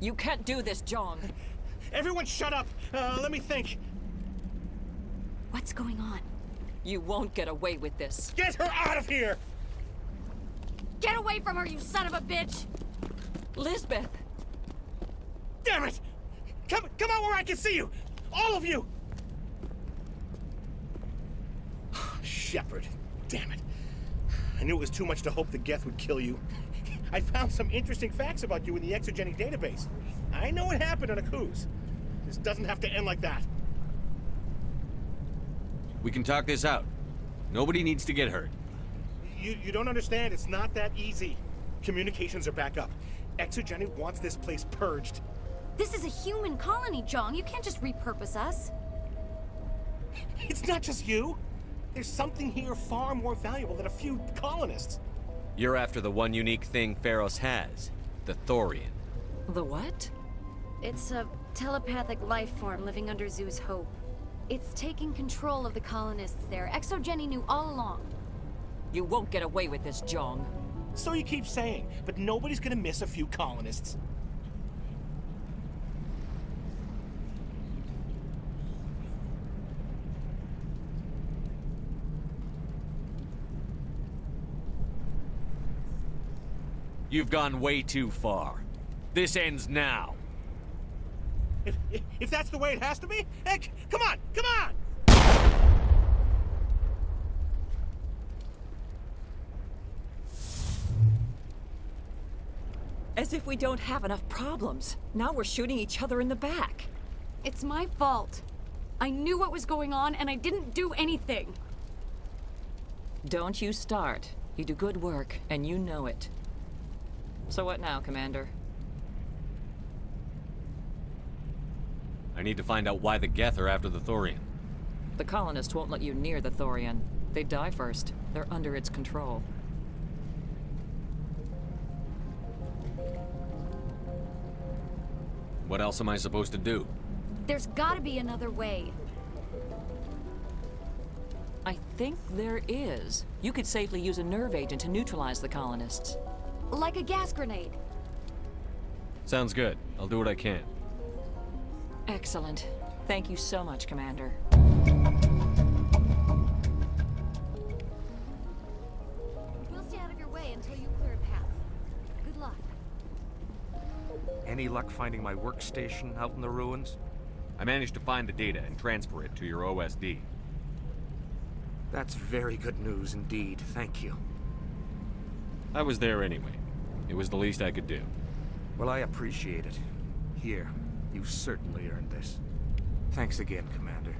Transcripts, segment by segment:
You can't do this, Jong. Everyone shut up! Let me think. What's going on? You won't get away with this. Get her out of here! Get away from her, you son of a bitch! Lisbeth! Damn it! Come out where I can see you! All of you! Shepard, damn it. I knew it was too much to hope the Geth would kill you. I found some interesting facts about you in the Exogeny database. I know what happened on Akuz. This doesn't have to end like that. We can talk this out. Nobody needs to get hurt. You don't understand. It's not that easy. Communications are back up. Exogeny wants this place purged. This is a human colony, Jong. You can't just repurpose us. It's not just you. There's something here far more valuable than a few colonists. You're after the one unique thing Pharos has, the Thorian. The what? It's a telepathic life form living under Zoo's hope. It's taking control of the colonists there. Exogeny knew all along. You won't get away with this, Jong. So you keep saying, but nobody's gonna miss a few colonists. You've gone way too far. This ends now. If that's the way it has to be, heck, come on, come on! As if we don't have enough problems. Now we're shooting each other in the back. It's my fault. I knew what was going on and I didn't do anything. Don't you start. You do good work, and you know it. So what now, Commander? I need to find out why the Geth are after the Thorian. The colonists won't let you near the Thorian. They die first. They're under its control. What else am I supposed to do? There's gotta be another way. I think there is. You could safely use a nerve agent to neutralize the colonists. Like a gas grenade. Sounds good. I'll do what I can. Excellent. Thank you so much, Commander. We'll stay out of your way until you clear a path. Good luck. Any luck finding my workstation out in the ruins? I managed to find the data and transfer it to your OSD. That's very good news indeed. Thank you. I was there anyway. It was the least I could do. Well, I appreciate it. Here, you've certainly earned this. Thanks again, Commander.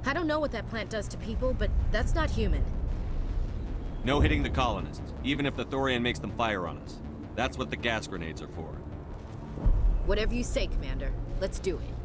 I don't know what that plant does to people, but that's not human. No hitting the colonists, even if the Thorian makes them fire on us. That's what the gas grenades are for. Whatever you say, Commander. Let's do it.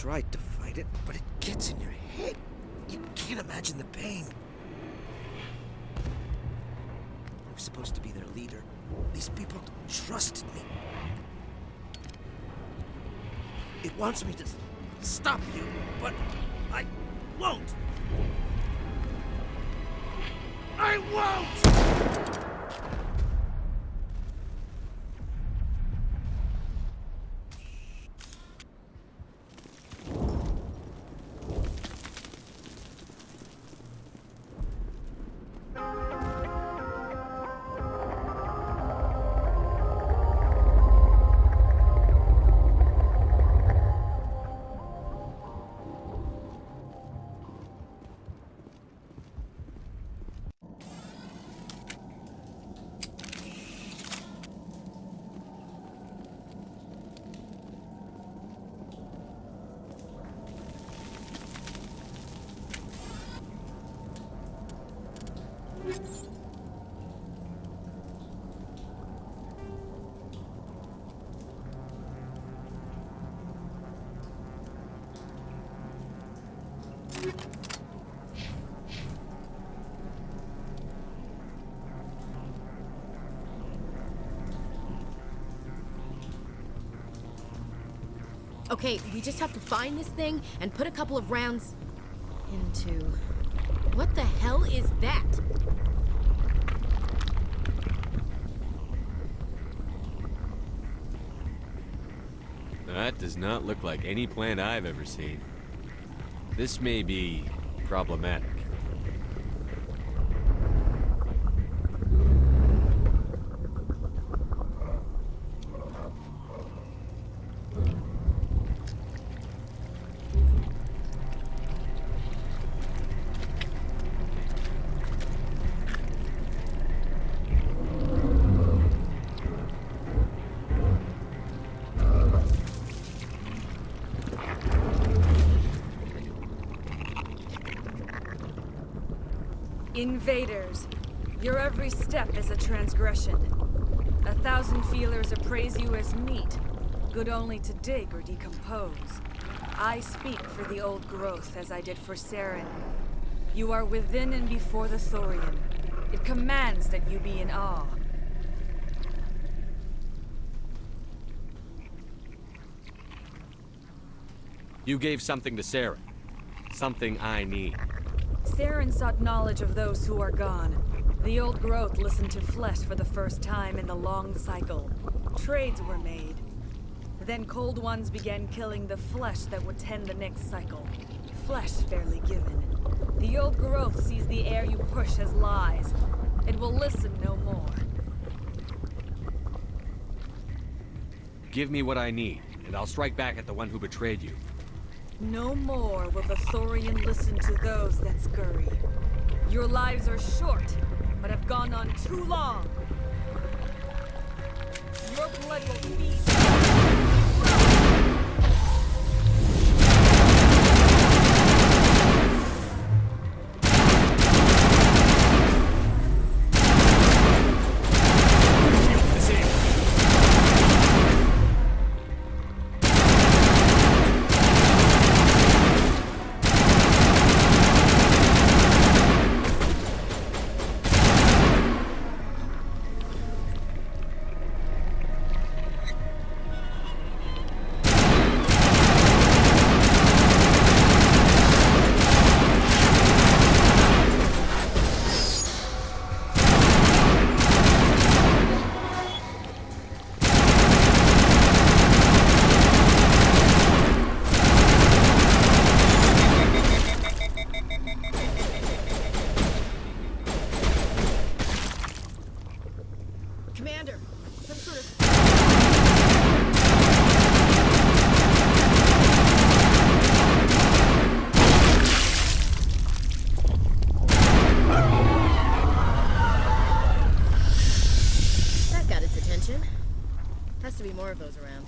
tried to fight it, but it gets in your head. You can't imagine the pain. I was supposed to be their leader. These people trusted me. It wants me to stop you, but I won't. I won't! Okay, we just have to find this thing and put a couple of rounds into... What the hell is that? That does not look like any plant I've ever seen. This may be problematic. Invaders, your every step is a transgression. 1,000 feelers appraise you as meat, good only to dig or decompose. I speak for the old growth as I did for Saren. You are within and before the Thorian. It commands that you be in awe. You gave something to Saren. Something I need. Saren sought knowledge of those who are gone. The old growth listened to flesh for the first time in the long cycle. Trades were made. Then cold ones began killing the flesh that would tend the next cycle. Flesh fairly given. The old growth sees the air you push as lies. It will listen no more. Give me what I need, and I'll strike back at the one who betrayed you. No more will the Thorian listen to those that scurry. Your lives are short, but have gone on too long. Your blood will feed. Commander, some sort of... That got its attention. Has to be more of those around.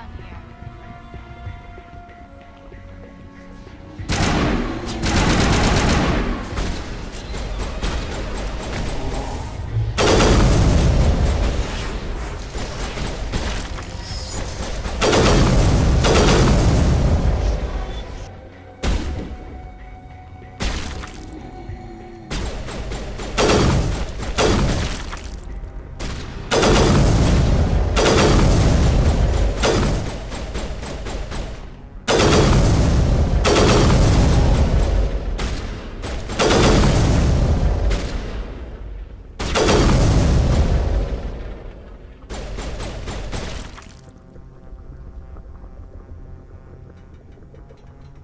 done here.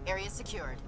Area secured.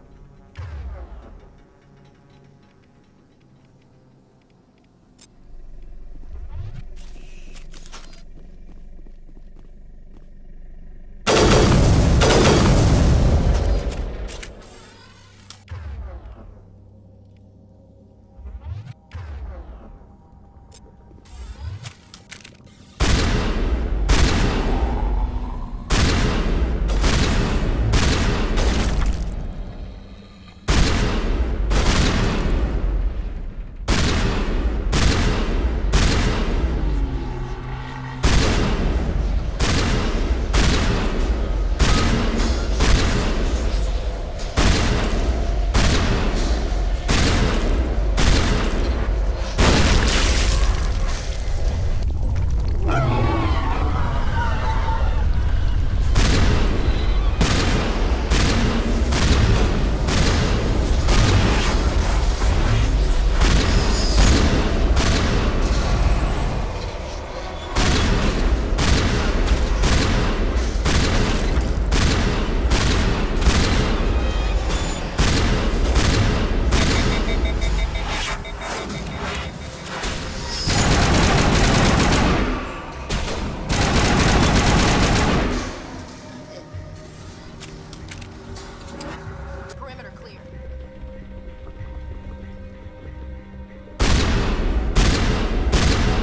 Perimeter clear.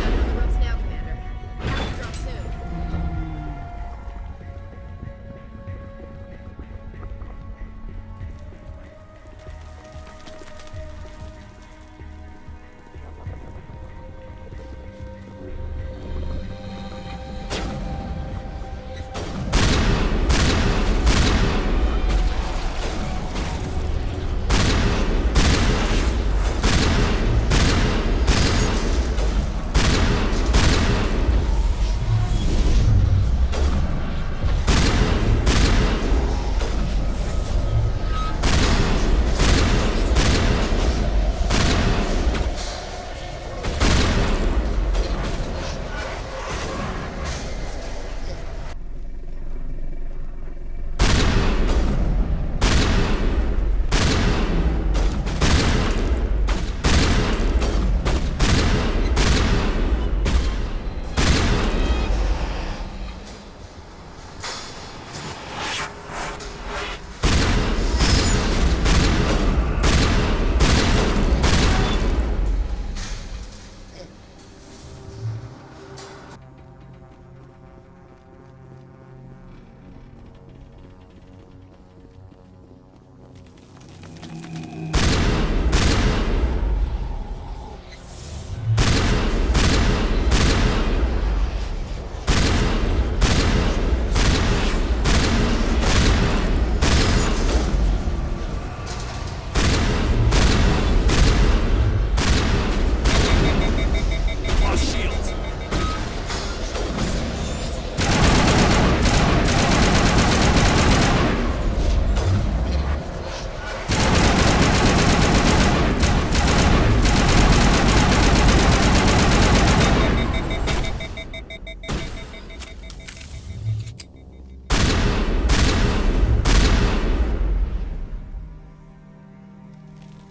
Got it on the ropes now, Commander. Have to drop soon.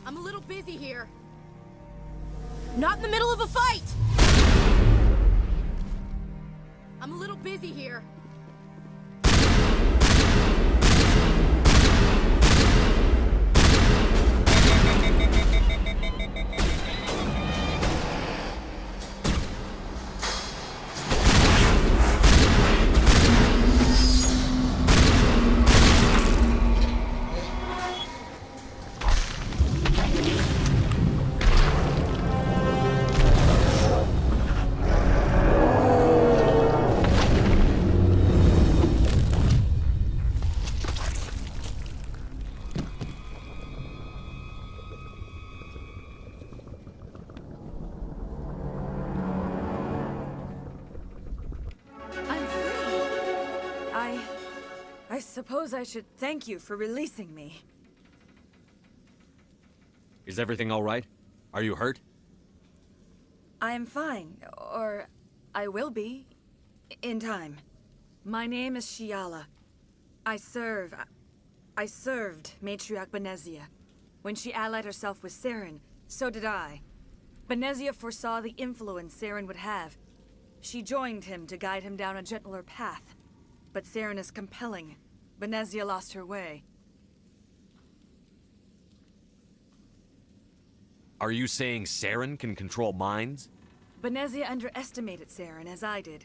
I'm a little busy here. Not in the middle of a fight! I'm a little busy here. I suppose I should thank you for releasing me. Is everything all right? Are you hurt? I am fine, or I will be, in time. My name is Shiala. I served Matriarch Benezia. When she allied herself with Saren, so did I. Benezia foresaw the influence Saren would have. She joined him to guide him down a gentler path. But Saren is compelling. Benezia lost her way. Are you saying Saren can control minds? Benezia underestimated Saren, as I did.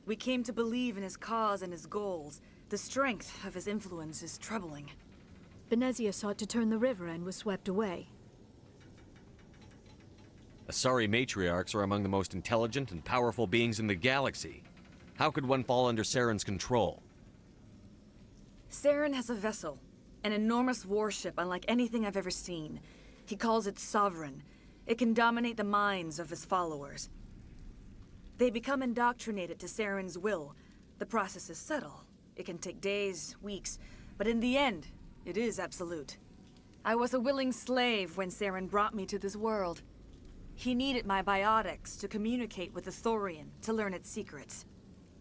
We came to believe in his cause and his goals. The strength of his influence is troubling. Benezia sought to turn the river and was swept away. Asari matriarchs are among the most intelligent and powerful beings in the galaxy. How could one fall under Saren's control? Saren has a vessel, an enormous warship unlike anything I've ever seen. He calls it Sovereign. It can dominate the minds of his followers. They become indoctrinated to Saren's will. The process is subtle. It can take days, weeks, but in the end, it is absolute. I was a willing slave when Saren brought me to this world. He needed my biotics to communicate with the Thorian, to learn its secrets.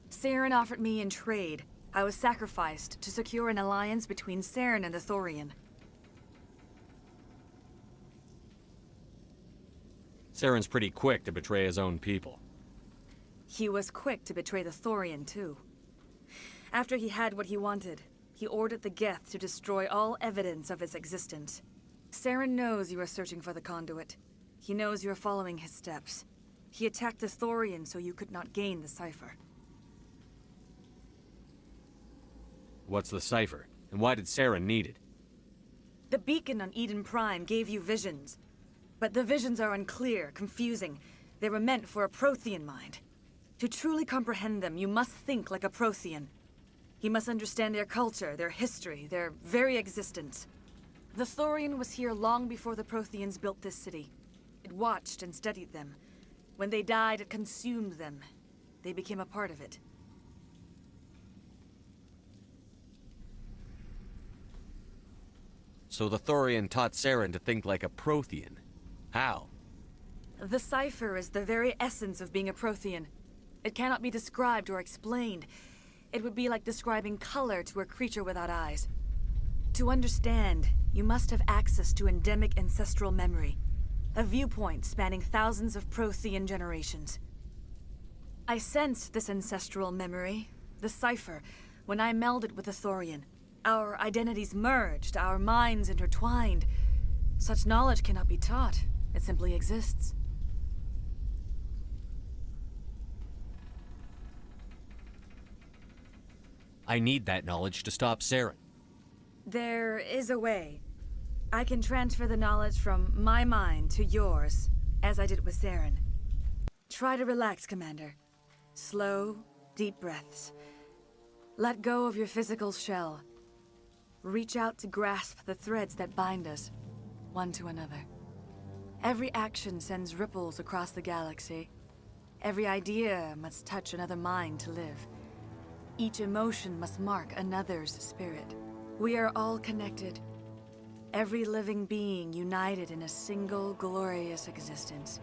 Saren offered me in trade. I was sacrificed to secure an alliance between Saren and the Thorian. Saren's pretty quick to betray his own people. He was quick to betray the Thorian, too. After he had what he wanted, he ordered the Geth to destroy all evidence of its existence. Saren knows you are searching for the Conduit. He knows you are following his steps. He attacked the Thorian so you could not gain the cipher. What's the cipher? And why did Saren need it? The beacon on Eden Prime gave you visions. But the visions are unclear, confusing. They were meant for a Prothean mind. To truly comprehend them, you must think like a Prothean. You must understand their culture, their history, their very existence. The Thorian was here long before the Protheans built this city. It watched and studied them. When they died, it consumed them. They became a part of it. So the Thorian taught Saren to think like a Prothean. How? The cipher is the very essence of being a Prothean. It cannot be described or explained. It would be like describing color to a creature without eyes. To understand, you must have access to endemic ancestral memory, a viewpoint spanning thousands of Prothean generations. I sensed this ancestral memory, the cipher, when I melded with the Thorian. Our identities merged, our minds intertwined. Such knowledge cannot be taught. It simply exists. I need that knowledge to stop Saren. There is a way. I can transfer the knowledge from my mind to yours, as I did with Saren. Try to relax, Commander. Slow, deep breaths. Let go of your physical shell. Reach out to grasp the threads that bind us, one to another. Every action sends ripples across the galaxy. Every idea must touch another mind to live. Each emotion must mark another's spirit. We are all connected. Every living being united in a single glorious existence.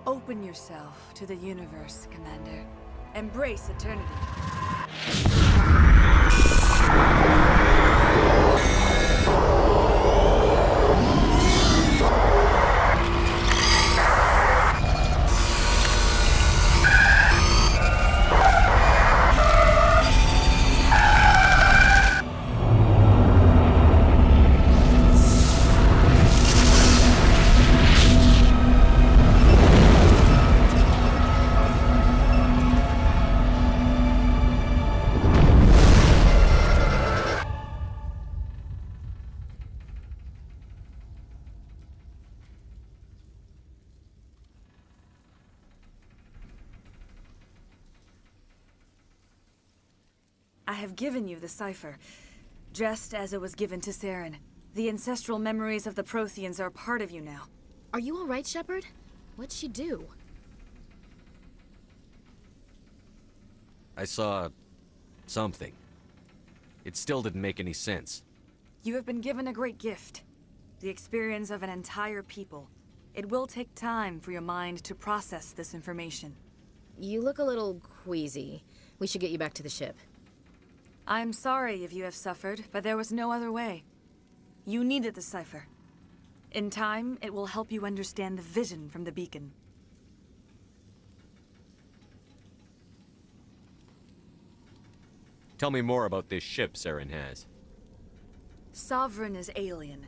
Open yourself to the universe, Commander. Embrace eternity. I have given you the cipher, just as it was given to Saren. The ancestral memories of the Protheans are part of you now. Are you all right, Shepard? What'd she do? I saw something. It still didn't make any sense. You have been given a great gift. The experience of an entire people. It will take time for your mind to process this information. You look a little queasy. We should get you back to the ship. I'm sorry if you have suffered, but there was no other way. You needed the cipher. In time, it will help you understand the vision from the beacon. Tell me more about this ship Saren has. Sovereign is alien.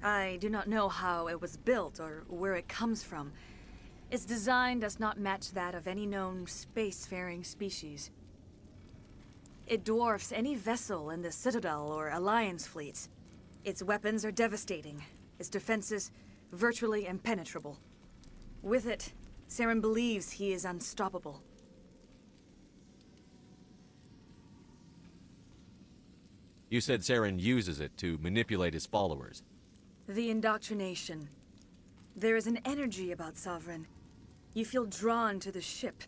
I do not know how it was built or where it comes from. Its design does not match that of any known spacefaring species. It dwarfs any vessel in the Citadel or Alliance fleets. Its weapons are devastating. Its defenses virtually impenetrable. With it, Saren believes he is unstoppable. You said Saren uses it to manipulate his followers. The indoctrination. There is an energy about Sovereign. You feel drawn to the ship.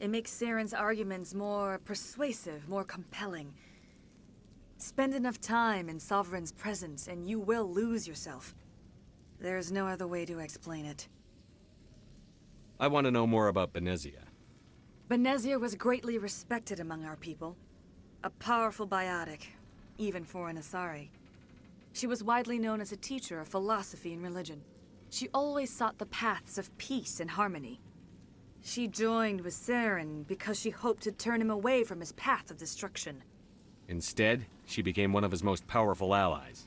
It makes Saren's arguments more persuasive, more compelling. Spend enough time in Sovereign's presence and you will lose yourself. There is no other way to explain it. I want to know more about Benezia. Benezia was greatly respected among our people. A powerful biotic, even for an Asari. She was widely known as a teacher of philosophy and religion. She always sought the paths of peace and harmony. She joined with Saren because she hoped to turn him away from his path of destruction. Instead, she became one of his most powerful allies.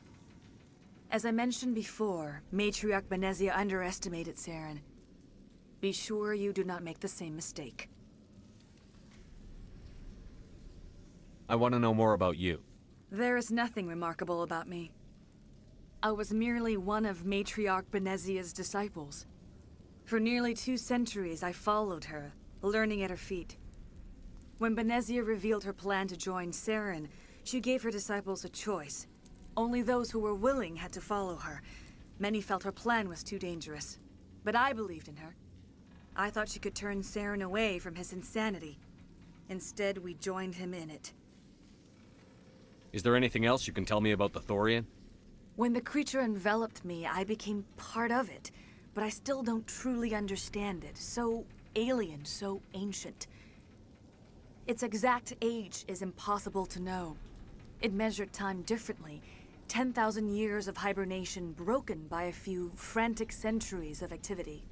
As I mentioned before, Matriarch Benezia underestimated Saren. Be sure you do not make the same mistake. I want to know more about you. There is nothing remarkable about me. I was merely one of Matriarch Benezia's disciples. For nearly 2 centuries, I followed her, learning at her feet. When Benezia revealed her plan to join Saren, she gave her disciples a choice. Only those who were willing had to follow her. Many felt her plan was too dangerous. But I believed in her. I thought she could turn Saren away from his insanity. Instead, we joined him in it. Is there anything else you can tell me about the Thorian? When the creature enveloped me, I became part of it. But I still don't truly understand it. So alien, so ancient. Its exact age is impossible to know. It measured time differently. 10,000 years of hibernation broken by a few frantic centuries of activity.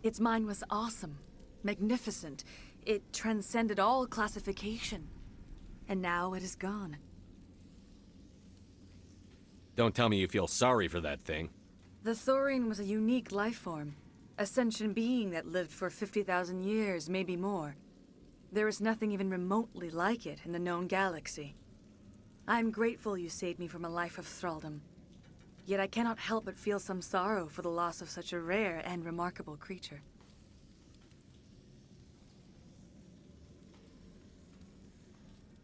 Its mind was awesome, magnificent. It transcended all classification. And now it is gone. Don't tell me you feel sorry for that thing. The Thorian was a unique life form. A sentient being that lived for 50,000 years, maybe more. There is nothing even remotely like it in the known galaxy. I am grateful you saved me from a life of thraldom. Yet I cannot help but feel some sorrow for the loss of such a rare and remarkable creature.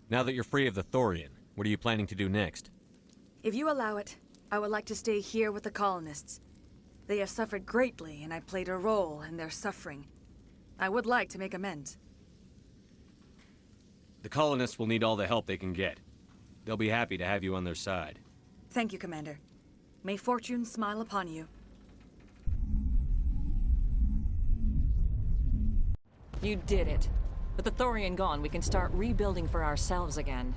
Now that you're free of the Thorian, what are you planning to do next? If you allow it, I would like to stay here with the colonists. They have suffered greatly, and I played a role in their suffering. I would like to make amends. The colonists will need all the help they can get. They'll be happy to have you on their side. Thank you, Commander. May fortune smile upon you. You did it. With the Thorian gone, we can start rebuilding for ourselves again.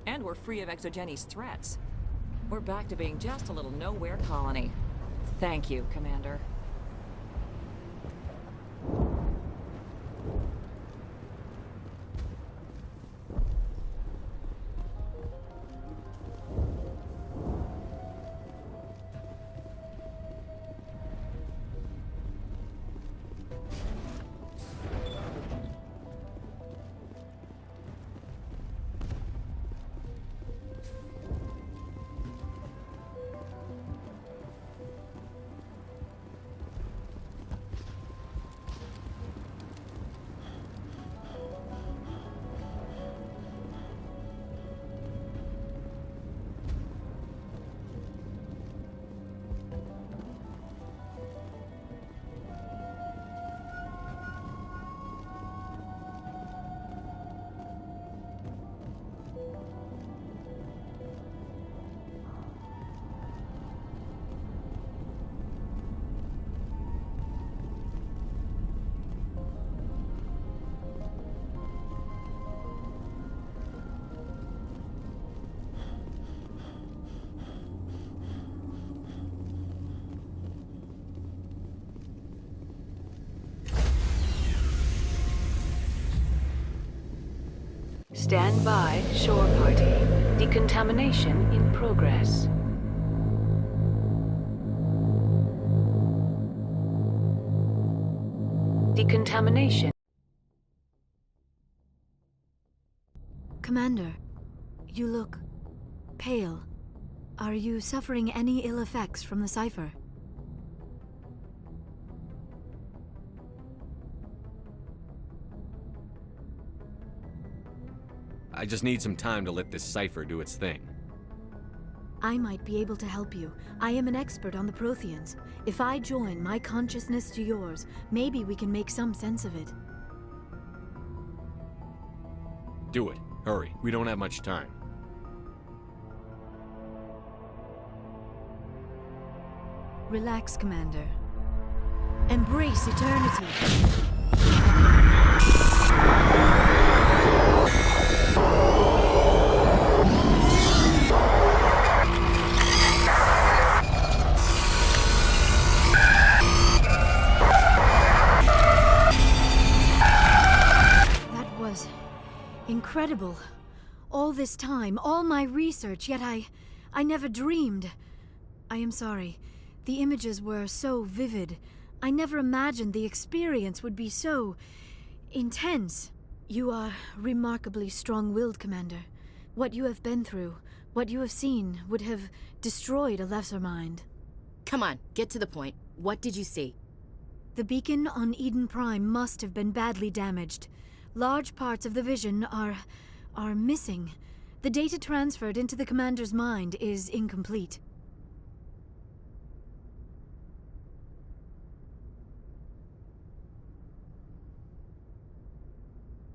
And we're free of Exogenes' threats. We're back to being just a little nowhere colony. Thank you, Commander. Stand by, shore party. Decontamination in progress. Decontamination. Commander, you look pale. Are you suffering any ill effects from the cipher? I just need some time to let this cipher do its thing. I might be able to help you. I am an expert on the Protheans. If I join my consciousness to yours, maybe we can make some sense of it. Do it. Hurry. We don't have much time. Relax, Commander. Embrace eternity. That was incredible. All this time, all my research, yet I never dreamed. I am sorry. The images were so vivid. I never imagined the experience would be so intense. You are remarkably strong-willed, Commander. What you have been through, what you have seen, would have destroyed a lesser mind. Come on, get to the point. What did you see? The beacon on Eden Prime must have been badly damaged. Large parts of the vision are missing. The data transferred into the Commander's mind is incomplete.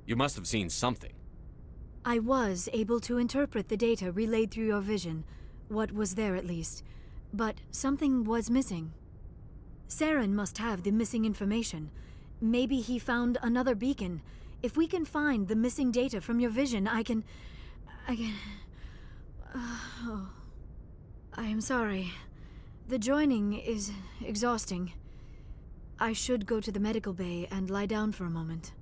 You must have seen something. I was able to interpret the data relayed through your vision, what was there at least, but something was missing. Saren must have the missing information. Maybe he found another beacon. If we can find the missing data from your vision, I can... Oh. I am sorry. The joining is exhausting. I should go to the medical bay and lie down for a moment.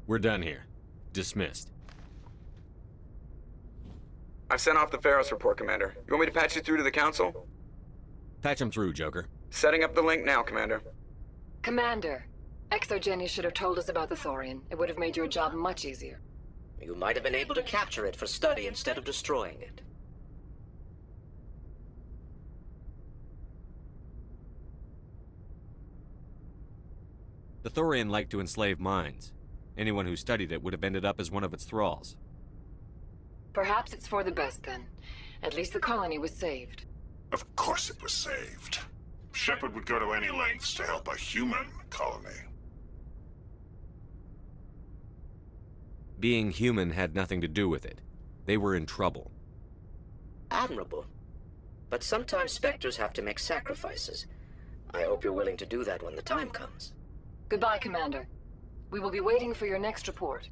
We're done here. Dismissed. I've sent off the Pharos report, Commander. You want me to patch you through to the Council? Patch him through, Joker. Setting up the link now, Commander. Commander, Exogeny should have told us about the Thorian. It would have made your job much easier. You might have been able to capture it for study instead of destroying it. The Thorian liked to enslave minds. Anyone who studied it would have ended up as one of its thralls. Perhaps it's for the best then. At least the colony was saved. Of course it was saved. Shepard would go to any lengths to help a human colony. Being human had nothing to do with it. They were in trouble. Admirable. But sometimes Spectres have to make sacrifices. I hope you're willing to do that when the time comes. Goodbye, Commander. We will be waiting for your next report.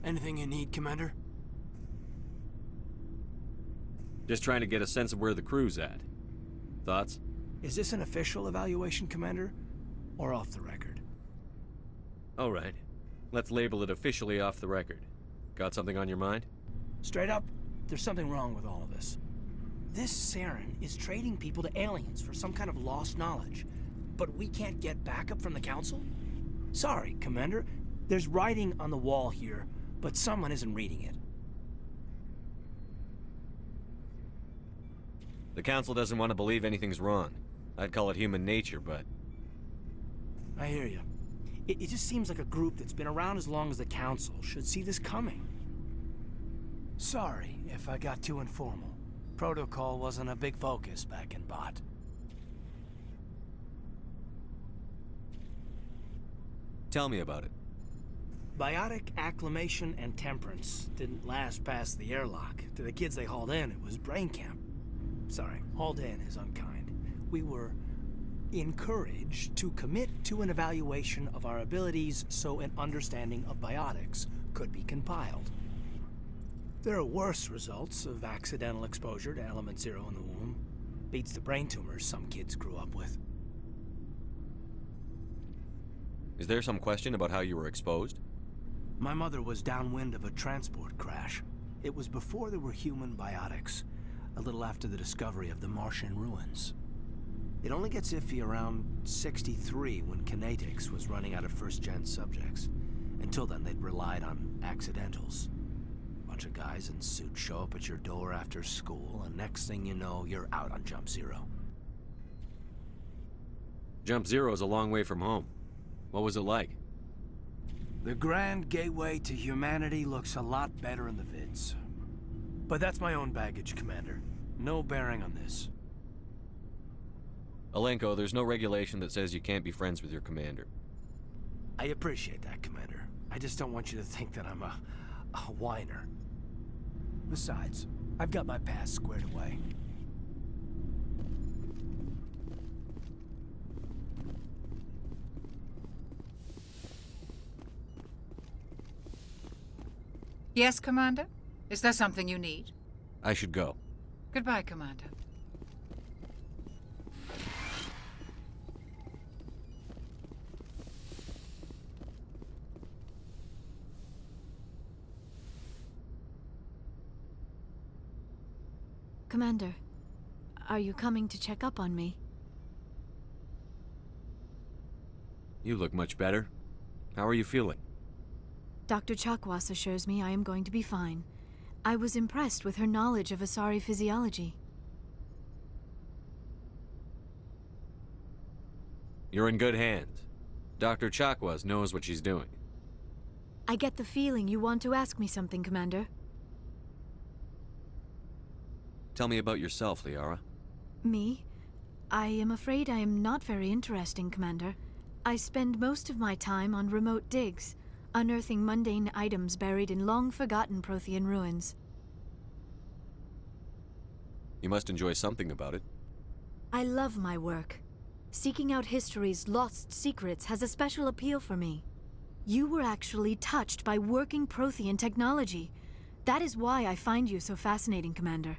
Anything you need, Commander? Just trying to get a sense of where the crew's at. Thoughts? Is this an official evaluation, Commander? Or off the record? All right. Let's label it officially off the record. Got something on your mind? Straight up, there's something wrong with all of this. This Saren is trading people to aliens for some kind of lost knowledge. But we can't get backup from the Council? Sorry, Commander. There's writing on the wall here, but someone isn't reading it. The Council doesn't want to believe anything's wrong. I'd call it human nature, but... I hear you. It just seems like a group that's been around as long as the Council should see this coming. Sorry if I got too informal. Protocol wasn't a big focus back in Bot. Tell me about it. Biotic acclimation and temperance didn't last past the airlock. To the kids they hauled in, it was brain camp. Sorry, hauled in is unkind. We were encouraged to commit to an evaluation of our abilities so an understanding of biotics could be compiled. There are worse results of accidental exposure to Element Zero in the womb. Beats the brain tumors some kids grew up with. Is there some question about how you were exposed? My mother was downwind of a transport crash. It was before there were human biotics, a little after the discovery of the Martian ruins. It only gets iffy around 63 when Kinetics was running out of first-gen subjects. Until then, they'd relied on accidentals. Bunch of guys in suits show up at your door after school, and next thing you know, you're out on Jump Zero. Jump Zero's a long way from home. What was it like? The grand gateway to humanity looks a lot better in the vids. But that's my own baggage, Commander. No bearing on this. Alenko, there's no regulation that says you can't be friends with your commander. I appreciate that, Commander. I just don't want you to think that I'm a whiner. Besides, I've got my past squared away. Yes, Commander? Is there something you need? I should go. Goodbye, Commander. Commander, are you coming to check up on me? You look much better. How are you feeling? Dr. Chakwas assures me I am going to be fine. I was impressed with her knowledge of Asari physiology. You're in good hands. Dr. Chakwas knows what she's doing. I get the feeling you want to ask me something, Commander. Tell me about yourself, Liara. Me? I am afraid I am not very interesting, Commander. I spend most of my time on remote digs, unearthing mundane items buried in long-forgotten Prothean ruins. You must enjoy something about it. I love my work. Seeking out history's lost secrets has a special appeal for me. You were actually touched by working Prothean technology. That is why I find you so fascinating, Commander.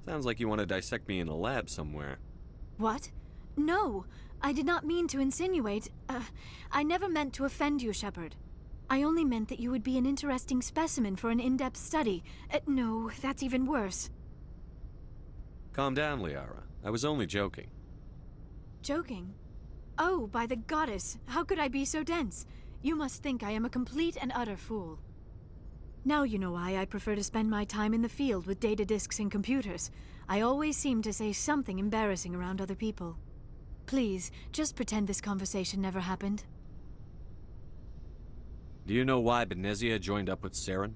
Sounds like you want to dissect me in a lab somewhere. What? No, I did not mean to insinuate. I never meant to offend you, Shepard. I only meant that you would be an interesting specimen for an in-depth study. No, that's even worse. Calm down, Liara. I was only joking. Joking? Oh, by the goddess, how could I be so dense? You must think I am a complete and utter fool. Now you know why I prefer to spend my time in the field with data disks and computers. I always seem to say something embarrassing around other people. Please, just pretend this conversation never happened. Do you know why Benezia joined up with Saren?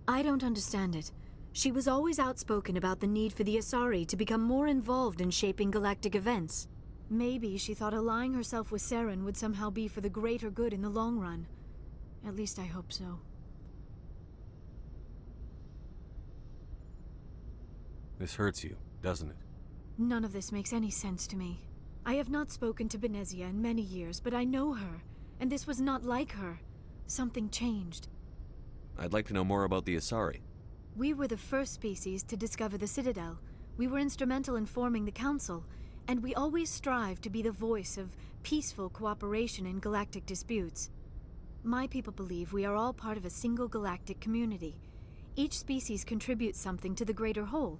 I don't understand it. She was always outspoken about the need for the Asari to become more involved in shaping galactic events. Maybe she thought allying herself with Saren would somehow be for the greater good in the long run. At least I hope so. This hurts you, doesn't it? None of this makes any sense to me. I have not spoken to Benezia in many years, but I know her, and this was not like her. Something changed. I'd like to know more about the Asari. We were the first species to discover the Citadel. We were instrumental in forming the Council, and we always strive to be the voice of peaceful cooperation in galactic disputes. My people believe we are all part of a single galactic community. Each species contributes something to the greater whole.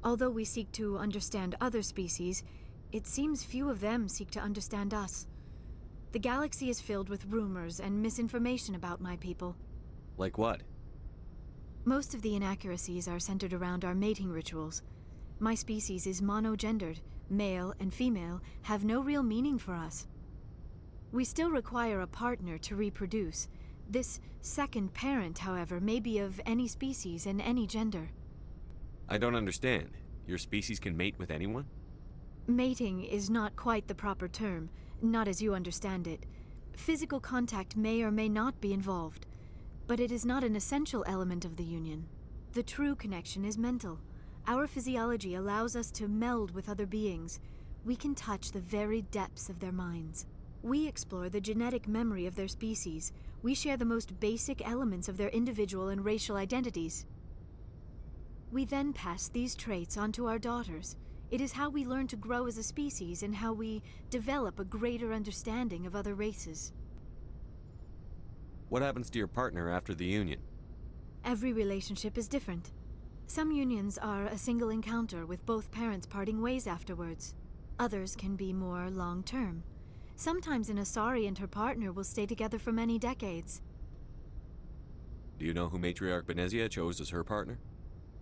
Although we seek to understand other species, it seems few of them seek to understand us. The galaxy is filled with rumors and misinformation about my people. Like what? Most of the inaccuracies are centered around our mating rituals. My species is monogendered. Male and female have no real meaning for us. We still require a partner to reproduce. This second parent, however, may be of any species and any gender. I don't understand. Your species can mate with anyone? Mating is not quite the proper term, not as you understand it. Physical contact may or may not be involved, but it is not an essential element of the union. The true connection is mental. Our physiology allows us to meld with other beings. We can touch the very depths of their minds. We explore the genetic memory of their species. We share the most basic elements of their individual and racial identities. We then pass these traits on to our daughters. It is how we learn to grow as a species and how we develop a greater understanding of other races. What happens to your partner after the union? Every relationship is different. Some unions are a single encounter with both parents parting ways afterwards. Others can be more long-term. Sometimes an Asari and her partner will stay together for many decades. Do you know who Matriarch Benezia chose as her partner?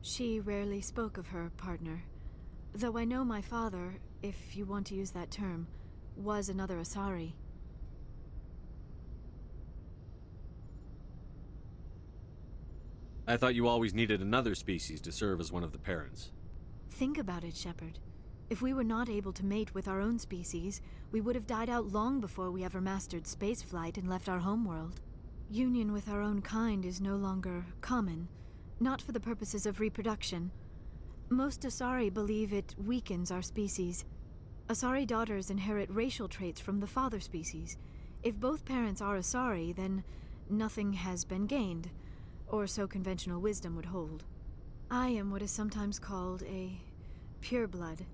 She rarely spoke of her partner. Though I know my father, if you want to use that term, was another Asari. I thought you always needed another species to serve as one of the parents. Think about it, Shepard. If we were not able to mate with our own species, we would have died out long before we ever mastered spaceflight and left our homeworld. Union with our own kind is no longer common, not for the purposes of reproduction. Most Asari believe it weakens our species. Asari daughters inherit racial traits from the father species. If both parents are Asari, then nothing has been gained, or so conventional wisdom would hold. I am what is sometimes called a pureblood.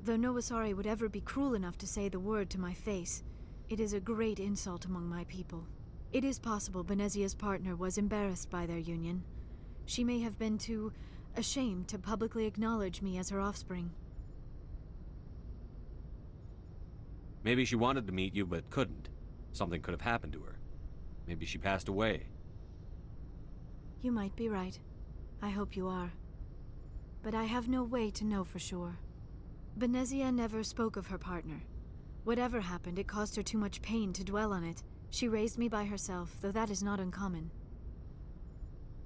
Though no Asari would ever be cruel enough to say the word to my face, it is a great insult among my people. It is possible Benezia's partner was embarrassed by their union. She may have been too ashamed to publicly acknowledge me as her offspring. Maybe she wanted to meet you, but couldn't. Something could have happened to her. Maybe she passed away. You might be right. I hope you are. But I have no way to know for sure. Benezia never spoke of her partner. Whatever happened, it caused her too much pain to dwell on it. She raised me by herself, though that is not uncommon.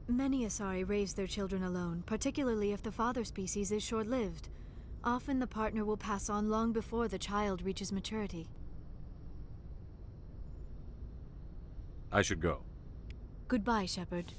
Many Asari raise their children alone, particularly if the father species is short-lived. Often the partner will pass on long before the child reaches maturity. I should go. Goodbye, Shepard.